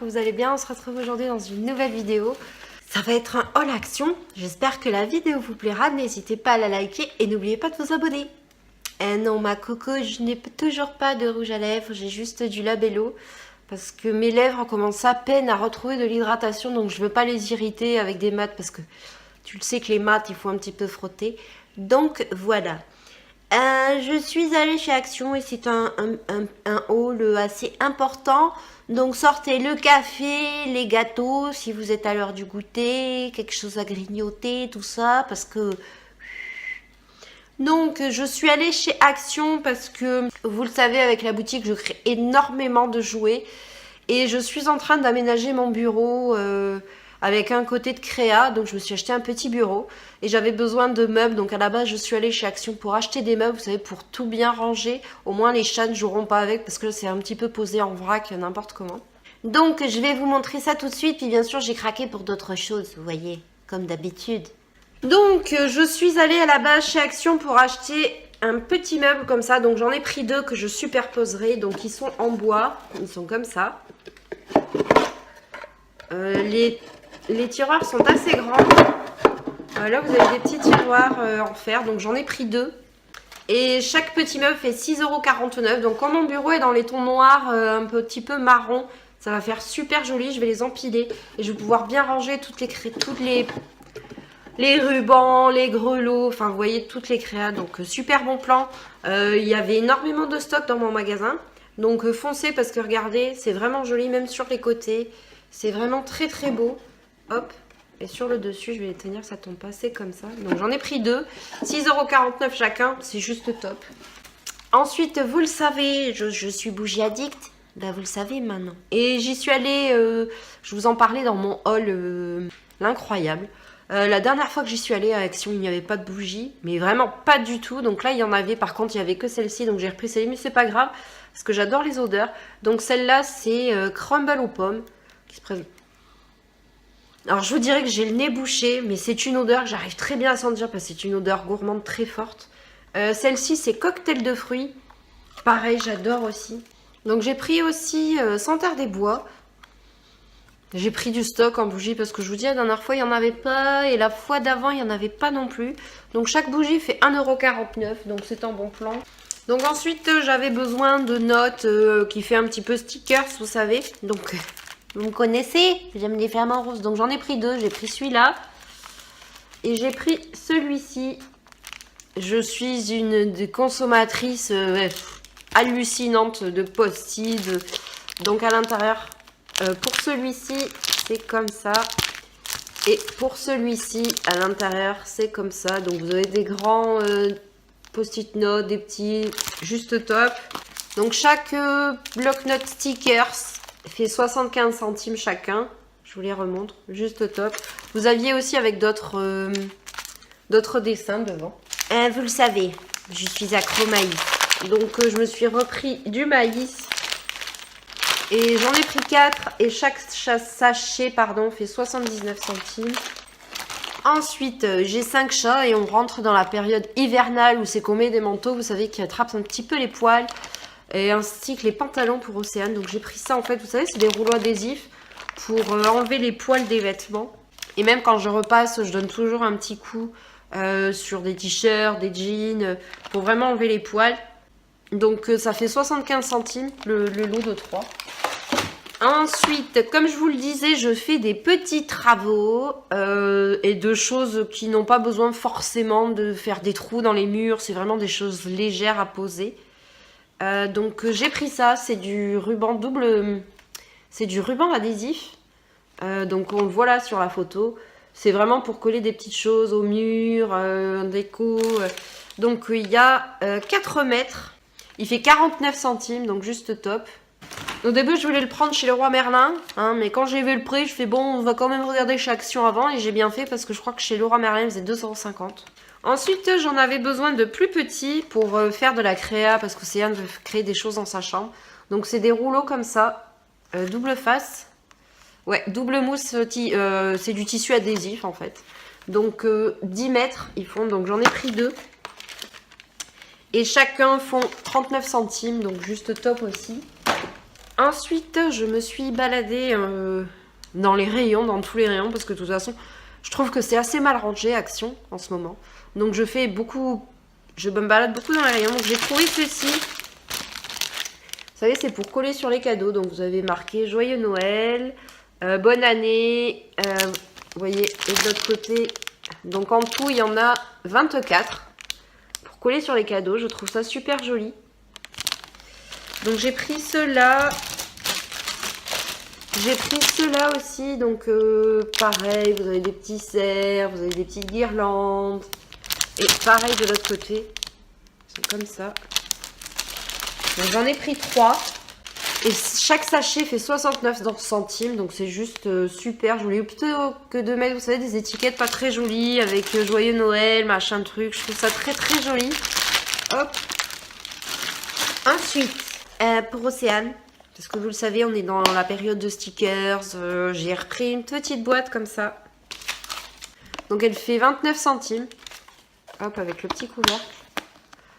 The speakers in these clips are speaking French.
que vous allez bien. On se retrouve aujourd'hui dans une nouvelle vidéo. Ça va être un haul action. J'espère que la vidéo vous plaira. N'hésitez pas à la liker et n'oubliez pas de vous abonner. Non, ma coco, je n'ai toujours pas de rouge à lèvres. J'ai juste du Labello. Parce que mes lèvres commencent à peine à retrouver de l'hydratation. Donc je ne veux pas les irriter avec des mats. Parce que tu le sais que les mats, il faut un petit peu frotter. Donc voilà. Je suis allée chez Action et c'est un haul assez important. Donc sortez le café, les gâteaux, si vous êtes à l'heure du goûter, quelque chose à grignoter, tout ça, parce que... Donc je suis allée chez Action parce que, vous le savez, avec la boutique, je crée énormément de jouets. Et je suis en train d'aménager mon bureau avec un côté de créa. Donc je me suis acheté un petit bureau. Et j'avais besoin de meubles. Donc à la base, je suis allée chez Action pour acheter des meubles. Vous savez, pour tout bien ranger. Au moins les chats ne joueront pas avec. Parce que c'est un petit peu posé en vrac, n'importe comment. Donc je vais vous montrer ça tout de suite. Puis bien sûr, j'ai craqué pour d'autres choses, vous voyez. Comme d'habitude. Donc je suis allée à la base chez Action pour acheter un petit meuble comme ça. Donc j'en ai pris deux que je superposerai. Donc ils sont en bois. Ils sont comme ça. Les tiroirs sont assez grands. Là vous avez des petits tiroirs en fer. Donc j'en ai pris deux. Et chaque petit meuble fait 6,49 €. Donc quand mon bureau est dans les tons noirs, un petit peu marron, ça va faire super joli. Je vais les empiler. Et je vais pouvoir bien ranger toutes les rubans, les grelots, enfin vous voyez toutes les créas, donc super bon plan. Il y avait énormément de stock dans mon magasin, donc foncez parce que regardez, c'est vraiment joli, même sur les côtés, c'est vraiment très très beau. Hop, et sur le dessus, je vais les tenir, ça tombe pas, c'est comme ça. Donc j'en ai pris deux, 6,49 € chacun, c'est juste top. Ensuite, vous le savez, je suis bougie addict. Bah vous le savez maintenant. Et j'y suis allée, je vous en parlais dans mon haul, l'incroyable. La dernière fois que j'y suis allée à Action, il n'y avait pas de bougie, mais vraiment pas du tout. Donc là, il y en avait. Par contre, il n'y avait que celle-ci, donc j'ai repris celle-ci, mais c'est pas grave, parce que j'adore les odeurs. Donc celle-là, c'est crumble aux pommes, qui se présente. Alors je vous dirais que j'ai le nez bouché, mais c'est une odeur que j'arrive très bien à sentir, parce que c'est une odeur gourmande très forte. Celle-ci, c'est cocktail de fruits. Pareil, j'adore aussi. Donc j'ai pris aussi Senteur des bois. J'ai pris du stock en bougie parce que je vous dis, la dernière fois, il n'y en avait pas. Et la fois d'avant, il n'y en avait pas non plus. Donc, chaque bougie fait 1,49 €. Donc, c'est un bon plan. Donc, ensuite, j'avais besoin de notes qui fait un petit peu stickers, vous savez. Donc, vous me connaissez. J'aime les flamants roses. Donc, j'en ai pris deux. J'ai pris celui-là. Et j'ai pris celui-ci. Je suis une consommatrice hallucinante de post-it. Donc, à l'intérieur... pour celui-ci, c'est comme ça. Et pour celui-ci, à l'intérieur, c'est comme ça. Donc, vous avez des grands post-it notes, des petits, juste top. Donc, chaque bloc-notes stickers fait 75 centimes chacun. Je vous les remontre, juste top. Vous aviez aussi avec d'autres dessins devant. Vous le savez, je suis accro maïs. Donc, je me suis repris du maïs. Et j'en ai pris 4 et chaque sachet fait 79 centimes. Ensuite, j'ai 5 chats et on rentre dans la période hivernale où c'est qu'on met des manteaux, vous savez, qui attrapent un petit peu les poils. Et ainsi que les pantalons pour Océane. Donc j'ai pris ça en fait, vous savez, c'est des rouleaux adhésifs pour enlever les poils des vêtements. Et même quand je repasse, je donne toujours un petit coup sur des t-shirts, des jeans, pour vraiment enlever les poils. Donc ça fait 75 centimes le lot de 3. Ensuite, comme je vous le disais, je fais des petits travaux et de choses qui n'ont pas besoin forcément de faire des trous dans les murs. C'est vraiment des choses légères à poser. Donc j'ai pris ça, c'est du ruban c'est du ruban adhésif. Donc on le voit là sur la photo. C'est vraiment pour coller des petites choses au mur, déco. Donc il y a 4 mètres. Il fait 49 centimes, donc juste top. Au début, je voulais le prendre chez Leroy Merlin, hein, mais quand j'ai vu le prix, je fais bon, on va quand même regarder chez Action avant, et j'ai bien fait parce que je crois que chez Leroy Merlin, il faisait 2,50 €. Ensuite, j'en avais besoin de plus petits pour faire de la créa, parce que Céane veut créer des choses dans sa chambre. Donc, c'est des rouleaux comme ça, double face. Ouais, double mousse, c'est du tissu adhésif en fait. Donc, 10 mètres, ils font, donc j'en ai pris 2. Et chacun font 39 centimes, donc juste top aussi. Ensuite, je me suis baladée dans les rayons, dans tous les rayons, parce que de toute façon, je trouve que c'est assez mal rangé, Action, en ce moment. Donc je me balade beaucoup dans les rayons. Donc j'ai trouvé ceci. Vous savez, c'est pour coller sur les cadeaux. Donc vous avez marqué Joyeux Noël, bonne année. Vous voyez, et de l'autre côté, donc en tout, il y en a 24 pour coller sur les cadeaux. Je trouve ça super joli. Donc j'ai pris ceux-là. J'ai pris ceux-là aussi. Donc pareil, vous avez des petits cerfs, vous avez des petites guirlandes. Et pareil de l'autre côté. C'est comme ça. Donc j'en ai pris 3. Et chaque sachet fait 69 centimes. Donc c'est juste super joli. Plutôt que de mettre, vous savez, des étiquettes pas très jolies. Avec Joyeux Noël, machin truc. Je trouve ça très très joli. Hop. Ensuite, pour Océane. Parce que vous le savez, on est dans la période de stickers. J'ai repris une petite boîte comme ça. Donc elle fait 29 centimes. Hop, avec le petit couvercle.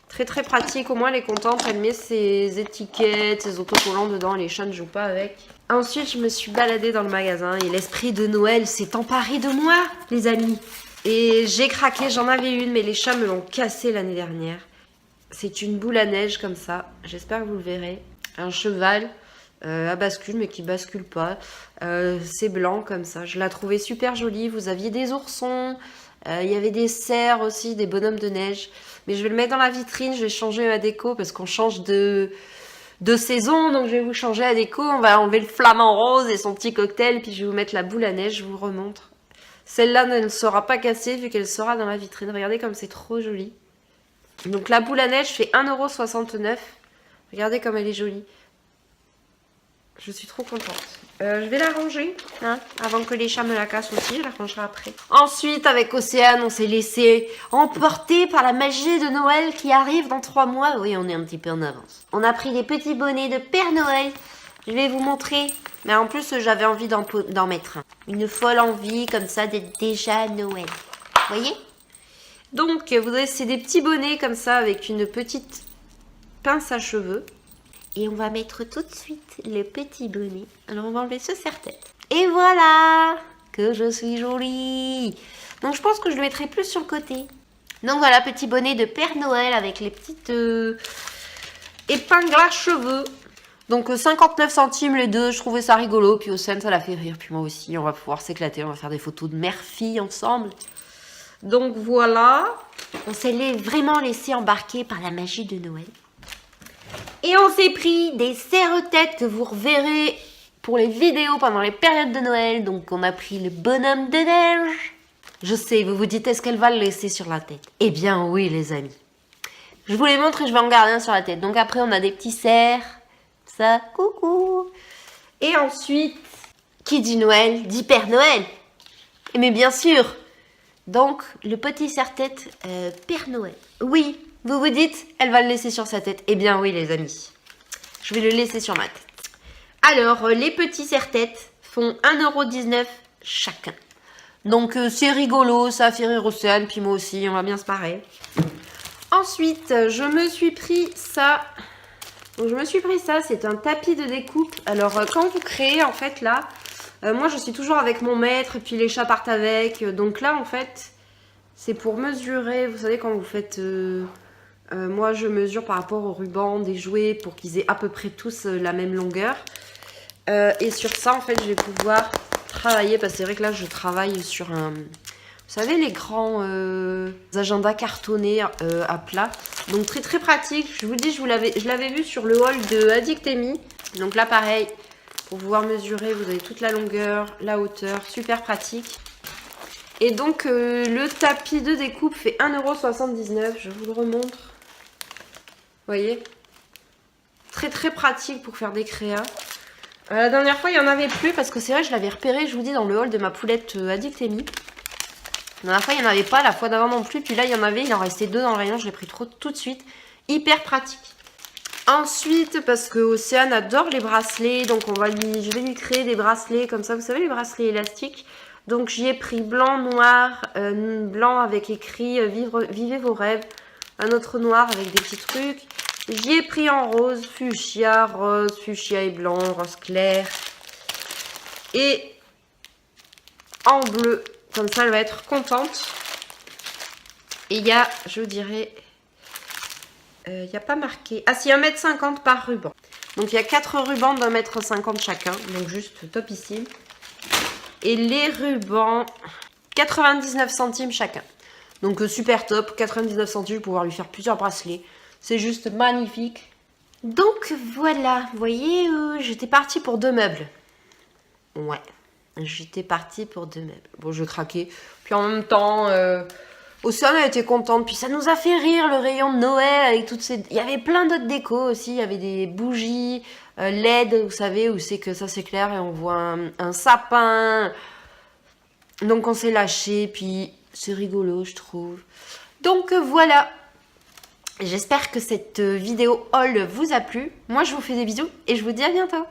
Très très pratique, au moins elle est contente, elle met ses étiquettes, ses autocollants dedans, les chats ne jouent pas avec. Ensuite je me suis baladée dans le magasin et l'esprit de Noël s'est emparé de moi, les amis. Et j'ai craqué, j'en avais une, mais les chats me l'ont cassée l'année dernière. C'est une boule à neige comme ça, j'espère que vous le verrez. Un cheval à bascule, mais qui bascule pas. C'est blanc comme ça, je la trouvais super jolie. Vous aviez des oursons, il y avait des cerfs aussi, des bonhommes de neige. Mais je vais le mettre dans la vitrine, je vais changer ma déco parce qu'on change de saison. Donc je vais vous changer la déco. On va enlever le flamant rose et son petit cocktail. Puis je vais vous mettre la boule à neige, je vous remontre. Celle-là ne sera pas cassée vu qu'elle sera dans la vitrine. Regardez comme c'est trop joli. Donc la boule à neige fait 1,69 €. Regardez comme elle est jolie. Je suis trop contente. Je vais la ranger, hein, avant que les chats me la cassent aussi. Je la rangerai après. Ensuite, avec Océane, on s'est laissé emporter par la magie de Noël qui arrive dans 3 mois. Oui, on est un petit peu en avance. On a pris des petits bonnets de Père Noël. Je vais vous montrer. Mais en plus, j'avais envie d'en mettre un. Une folle envie, comme ça, d'être déjà Noël. Vous voyez? Donc, vous avez, c'est des petits bonnets comme ça, avec une petite pince à cheveux. Et on va mettre tout de suite le petit bonnet. Alors on va enlever ce serre-tête. Et voilà que je suis jolie. Donc je pense que je le mettrai plus sur le côté. Donc voilà, petit bonnet de Père Noël avec les petites épingles à cheveux. Donc 59 centimes les deux, je trouvais ça rigolo. Puis Océane, ça l'a fait rire. Puis moi aussi, on va pouvoir s'éclater. On va faire des photos de mère-fille ensemble. Donc voilà. On s'est vraiment laissé embarquer par la magie de Noël. Et on s'est pris des serre-têtes que vous reverrez pour les vidéos pendant les périodes de Noël. Donc on a pris le bonhomme de neige. Je sais, vous vous dites, est-ce qu'elle va le laisser sur la tête? Eh bien oui les amis. Je vous les montre et je vais en garder un sur la tête. Donc après on a des petits cerfs. Ça, coucou. Et ensuite, qui dit Noël, dit Père Noël. Mais bien sûr. Donc le petit serre-tête Père Noël. Oui. Vous vous dites, elle va le laisser sur sa tête. Eh bien oui les amis, je vais le laisser sur ma tête. Alors, les petits serre-têtes font 1,19 € chacun. Donc c'est rigolo, ça fait rire Océane, puis moi aussi, on va bien se marrer. Ensuite, je me suis pris ça. Donc je me suis pris ça, c'est un tapis de découpe. Alors quand vous créez, en fait là, moi je suis toujours avec mon maître, puis les chats partent avec. Donc là en fait, c'est pour mesurer, vous savez quand vous faites... moi je mesure par rapport au ruban des jouets pour qu'ils aient à peu près tous la même longueur. Et sur ça en fait je vais pouvoir travailler parce que c'est vrai que là je travaille sur un... Vous savez les grands agendas cartonnés à plat. Donc très très pratique. Je vous dis je l'avais vu sur le haul de Addictemi. Donc là pareil, pour pouvoir mesurer vous avez toute la longueur, la hauteur, super pratique. Et donc le tapis de découpe fait 1,79 €, je vous le remontre. Vous voyez, très très pratique pour faire des créas. La dernière fois, il n'y en avait plus parce que c'est vrai, je l'avais repéré, je vous dis, dans le haul de ma poulette Addictemi. La dernière fois, il n'y en avait pas, la fois d'avant non plus. Puis là, il y en avait, il en restait 2 dans le rayon, je l'ai pris tout de suite. Hyper pratique. Ensuite, parce que Océane adore les bracelets, donc je vais lui créer des bracelets comme ça. Vous savez, les bracelets élastiques. Donc j'y ai pris blanc, noir, blanc avec écrit Vivez vos rêves. Un autre noir avec des petits trucs. J'y ai pris en rose, fuchsia et blanc, rose clair. Et en bleu. Comme ça, elle va être contente. Et il y a, je dirais... il n'y a pas marqué... Ah si, 1,50 m par ruban. Donc il y a 4 rubans d'1,50 m chacun. Donc juste topissime. Et les rubans, 99 centimes chacun. Donc super top, 99 centimes pour pouvoir lui faire plusieurs bracelets. C'est juste magnifique. Donc voilà, vous voyez, j'étais partie pour 2 meubles. Ouais, j'étais partie pour 2 meubles. Bon, je craquais. Puis en même temps, Océane a été contente. Puis ça nous a fait rire le rayon de Noël avec toutes ces... Il y avait plein d'autres décos aussi. Il y avait des bougies LED, vous savez, où c'est que ça s'éclaire et on voit un sapin. Donc on s'est lâché, puis c'est rigolo, je trouve. Donc voilà. J'espère que cette vidéo haul vous a plu. Moi, je vous fais des bisous et je vous dis à bientôt.